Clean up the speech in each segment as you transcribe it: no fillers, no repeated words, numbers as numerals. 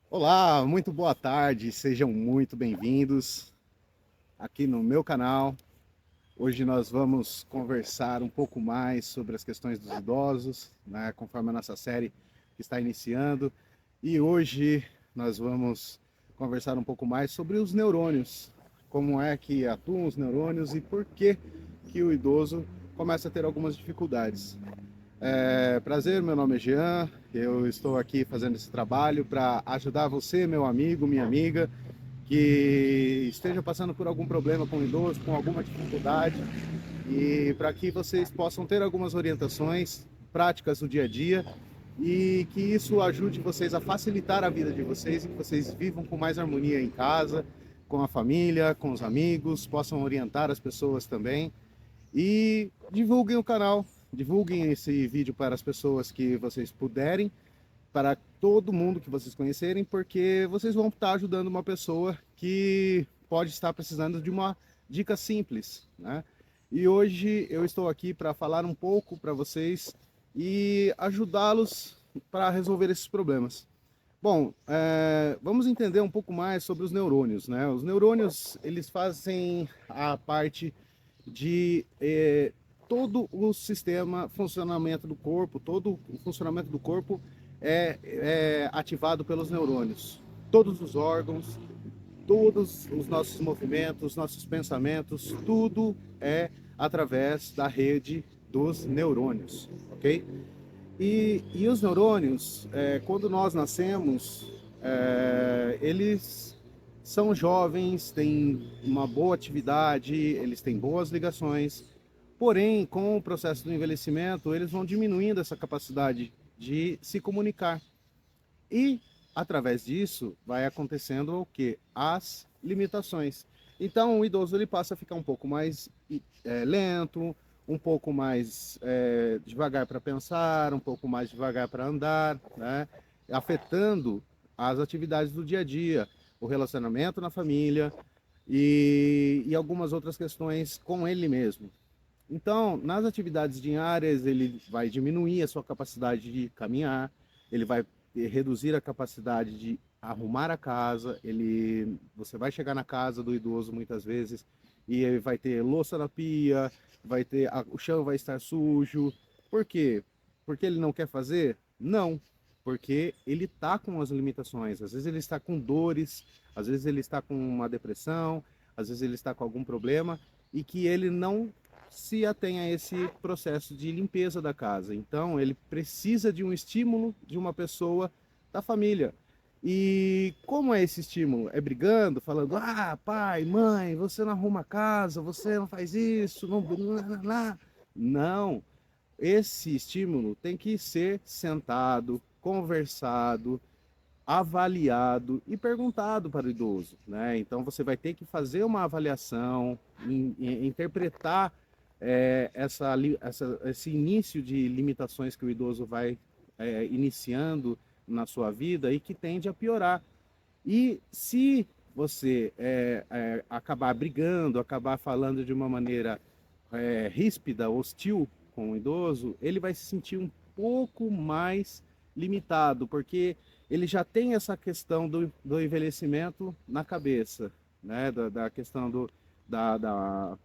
Olá, muito boa tarde, sejam muito bem-vindos aqui no meu canal. Hoje nós vamos conversar um pouco mais sobre as questões dos idosos, né, conforme a nossa série que está iniciando. E hoje nós vamos conversar um pouco mais sobre os neurônios, como é que atuam os neurônios e por que o idoso começa a ter algumas dificuldades. Prazer, meu nome é Jean. Eu estou aqui fazendo esse trabalho para ajudar você, meu amigo, minha amiga, que esteja passando por algum problema com o idoso, com alguma dificuldade, e para que vocês possam ter algumas orientações práticas no dia a dia e que isso ajude vocês a facilitar a vida de vocês e que vocês vivam com mais harmonia em casa, com a família, com os amigos, possam orientar as pessoas também e divulguem o canal, divulguem esse vídeo para as pessoas que vocês puderem, para todo mundo que vocês conhecerem, porque vocês vão estar ajudando uma pessoa que pode estar precisando de uma dica simples, né? E hoje eu estou aqui para falar um pouco para vocês e ajudá-los para resolver esses problemas. Bom, vamos entender um pouco mais sobre os neurônios, né? Os neurônios, eles fazem a parte de todo o sistema, funcionamento do corpo, todo o funcionamento do corpo é ativado pelos neurônios. Todos os órgãos, todos os nossos movimentos, nossos pensamentos, tudo é através da rede dos neurônios, ok? E os neurônios, quando nós nascemos, eles são jovens, têm uma boa atividade, eles têm boas ligações, porém, com o processo do envelhecimento, eles vão diminuindo essa capacidade de se comunicar. E, através disso, vai acontecendo o que? As limitações. Então, o idoso ele passa a ficar um pouco mais lento, um pouco mais devagar para pensar, um pouco mais devagar para andar, né? Afetando as atividades do dia a dia, o relacionamento na família e algumas outras questões com ele mesmo. Então, nas atividades diárias, ele vai diminuir a sua capacidade de caminhar, ele vai reduzir a capacidade de arrumar a casa, você vai chegar na casa do idoso muitas vezes e ele vai ter louça na pia, o chão vai estar sujo. Por quê? Porque ele não quer fazer? Não, porque ele está com as limitações. Às vezes ele está com dores, às vezes ele está com uma depressão, às vezes ele está com algum problema e que ele não se atém a esse processo de limpeza da casa. Então, ele precisa de um estímulo de uma pessoa da família. E como é esse estímulo? É brigando, falando: ah, pai, mãe, você não arruma a casa, você não faz isso, não. Não. Esse estímulo tem que ser sentado, conversado, avaliado e perguntado para o idoso, né? Então você vai ter que fazer uma avaliação, interpretar esse início de limitações que o idoso vai iniciando na sua vida e que tende a piorar. E se você acabar brigando, acabar falando de uma maneira ríspida, hostil com o idoso, ele vai se sentir um pouco mais limitado, porque ele já tem essa questão do envelhecimento na cabeça, né? Da questão da, da,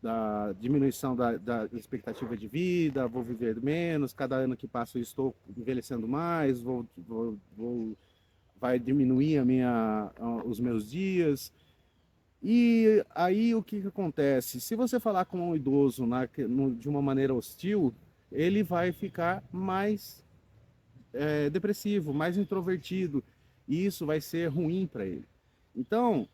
da diminuição da expectativa de vida, vou viver menos, cada ano que passa eu estou envelhecendo mais, vai diminuir os meus dias. E aí o que acontece? Se você falar com um idoso de uma maneira hostil, ele vai ficar mais depressivo, mais introvertido, e isso vai ser ruim para ele. Então,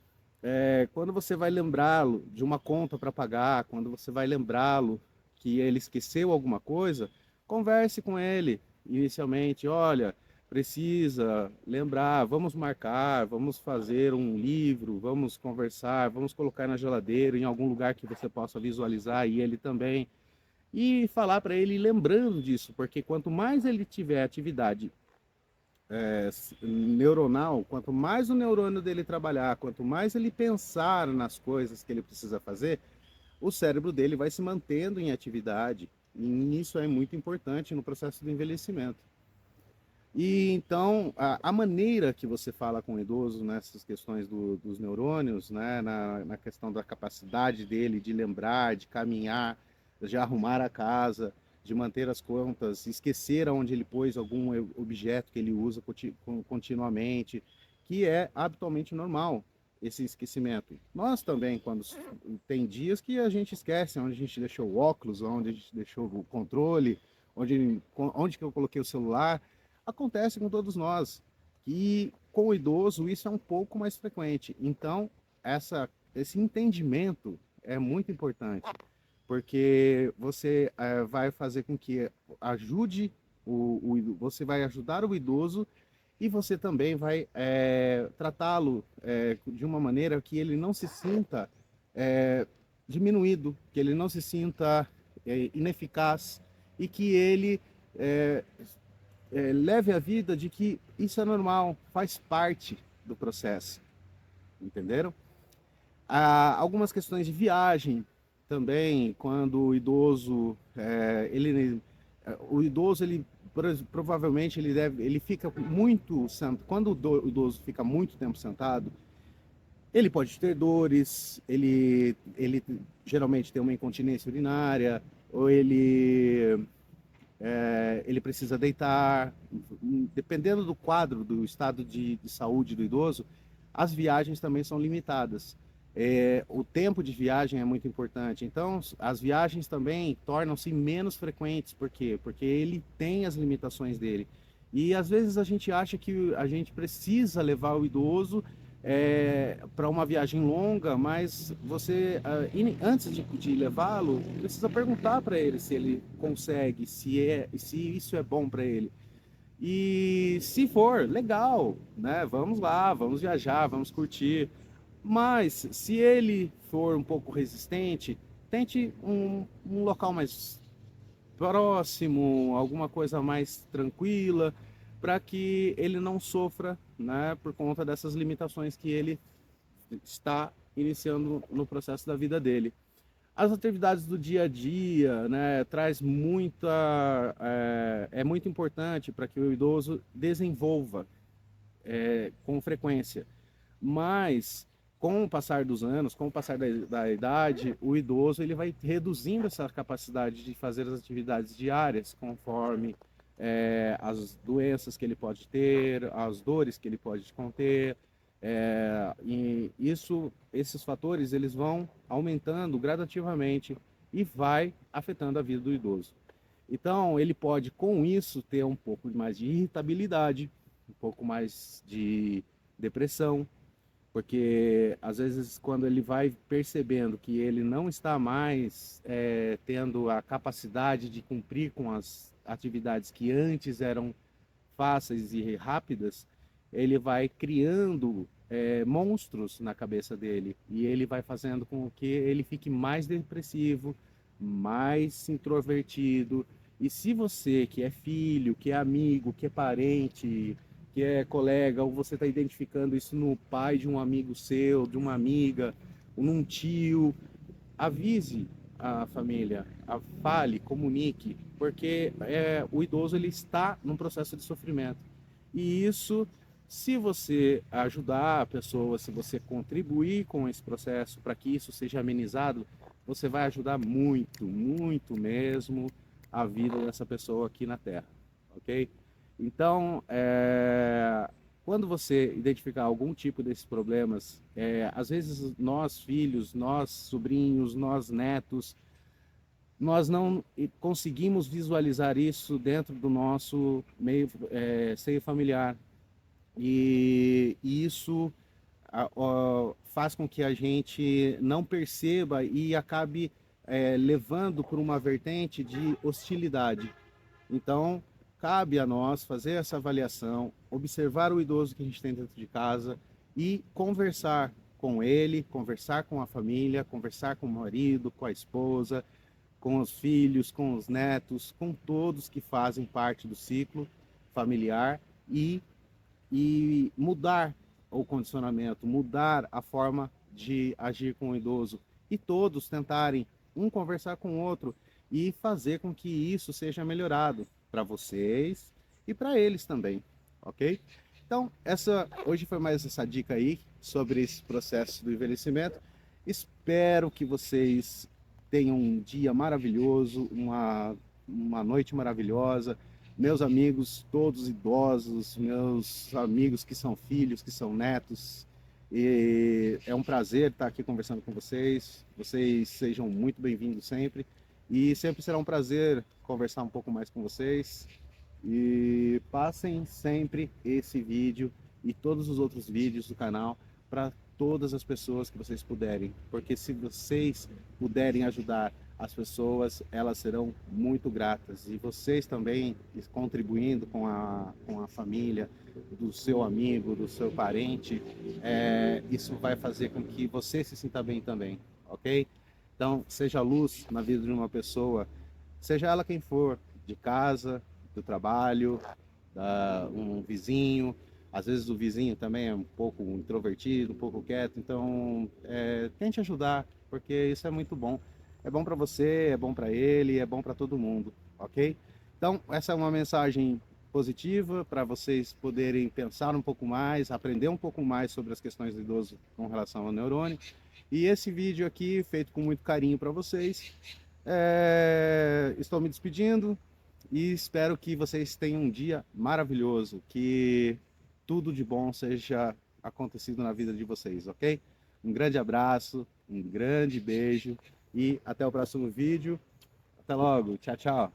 quando você vai lembrá-lo de uma conta para pagar, quando você vai lembrá-lo que ele esqueceu alguma coisa, converse com ele inicialmente. Olha, precisa lembrar, vamos marcar, vamos fazer um livro, vamos conversar, vamos colocar na geladeira, em algum lugar que você possa visualizar e ele também. E falar para ele lembrando disso, porque quanto mais ele tiver atividade neuronal, quanto mais o neurônio dele trabalhar, quanto mais ele pensar nas coisas que ele precisa fazer, o cérebro dele vai se mantendo em atividade. E isso é muito importante no processo do envelhecimento. E então, a maneira que você fala com o idoso nessas questões dos neurônios, né, na questão da capacidade dele de lembrar, de caminhar, de arrumar a casa, de manter as contas, esquecer aonde ele pôs algum objeto que ele usa continuamente, que é habitualmente normal esse esquecimento. Nós também, quando tem dias que a gente esquece onde a gente deixou o óculos, onde a gente deixou o controle, onde que eu coloquei o celular. Acontece com todos nós. E com o idoso isso é um pouco mais frequente. Então, esse entendimento é muito importante, porque você vai fazer com que ajude você vai ajudar o idoso e você também vai tratá-lo de uma maneira que ele não se sinta diminuído, que ele não se sinta ineficaz e que ele é, leve a vida de que isso é normal, faz parte do processo, entenderam? Há algumas questões de viagem também, quando o idoso, o idoso ele provavelmente ele fica muito quando o idoso fica muito tempo sentado, ele pode ter dores, ele geralmente tem uma incontinência urinária, ou ele precisa deitar. Dependendo do quadro, do estado de saúde do idoso, as viagens também são limitadas. O tempo de viagem é muito importante. Então, as viagens também tornam-se menos frequentes. Por quê? Porque ele tem as limitações dele. E às vezes a gente acha que a gente precisa levar o idoso para uma viagem longa, mas você, antes de levá-lo, precisa perguntar para ele se ele consegue, se isso é bom para ele. E se for, legal, né? Vamos lá, vamos viajar, vamos curtir. Mas se ele for um pouco resistente, tente um local mais próximo, alguma coisa mais tranquila, para que ele não sofra, né, por conta dessas limitações que ele está iniciando no processo da vida dele. As atividades do dia a dia, né, traz é muito importante para que o idoso desenvolva com frequência. Mas com o passar dos anos, com o passar da idade, o idoso ele vai reduzindo essa capacidade de fazer as atividades diárias conforme as doenças que ele pode ter, as dores que ele pode conter. E esses fatores eles vão aumentando gradativamente e vai afetando a vida do idoso. Então, ele pode, com isso, ter um pouco mais de irritabilidade, um pouco mais de depressão, porque às vezes quando ele vai percebendo que ele não está mais tendo a capacidade de cumprir com as atividades que antes eram fáceis e rápidas, ele vai criando monstros na cabeça dele e ele vai fazendo com que ele fique mais depressivo, mais introvertido. E se você que é filho, que é amigo, que é parente, que é colega, ou você está identificando isso no pai de um amigo seu, de uma amiga, ou num tio, avise a família, fale, comunique, porque o idoso ele está num processo de sofrimento. E isso, se você ajudar a pessoa, se você contribuir com esse processo para que isso seja amenizado, você vai ajudar muito, muito mesmo a vida dessa pessoa aqui na Terra, ok? Então, quando você identificar algum tipo desses problemas, às vezes nós filhos, nós sobrinhos, nós netos, nós não conseguimos visualizar isso dentro do nosso meio seio familiar. E isso faz com que a gente não perceba e acabe levando por uma vertente de hostilidade. Então, cabe a nós fazer essa avaliação, observar o idoso que a gente tem dentro de casa e conversar com ele, conversar com a família, conversar com o marido, com a esposa, com os filhos, com os netos, com todos que fazem parte do ciclo familiar e mudar o condicionamento, mudar a forma de agir com o idoso e todos tentarem um conversar com o outro e fazer com que isso seja melhorado para vocês e para eles também, ok? Então, hoje foi mais essa dica aí sobre esse processo do envelhecimento. Espero que vocês tenham um dia maravilhoso, uma noite maravilhosa. Meus amigos, todos idosos, meus amigos que são filhos, que são netos, e é um prazer estar aqui conversando com vocês. Vocês sejam muito bem-vindos sempre. E sempre será um prazer conversar um pouco mais com vocês. E passem sempre esse vídeo e todos os outros vídeos do canal para todas as pessoas que vocês puderem, porque se vocês puderem ajudar as pessoas, elas serão muito gratas. E vocês também contribuindo com a família do seu amigo, do seu parente, isso vai fazer com que você se sinta bem também, ok? Então, seja luz na vida de uma pessoa, seja ela quem for, de casa, do trabalho, um vizinho. Às vezes o vizinho também é um pouco introvertido, um pouco quieto, então tente ajudar, porque isso é muito bom. É bom para você, é bom para ele, é bom para todo mundo, ok? Então, essa é uma mensagem positiva para vocês poderem pensar um pouco mais, aprender um pouco mais sobre as questões do idoso com relação ao neurônio. E esse vídeo aqui, feito com muito carinho para vocês. Estou me despedindo e espero que vocês tenham um dia maravilhoso, que tudo de bom seja acontecido na vida de vocês, ok? Um grande abraço, um grande beijo e até o próximo vídeo. Até logo, tchau, tchau.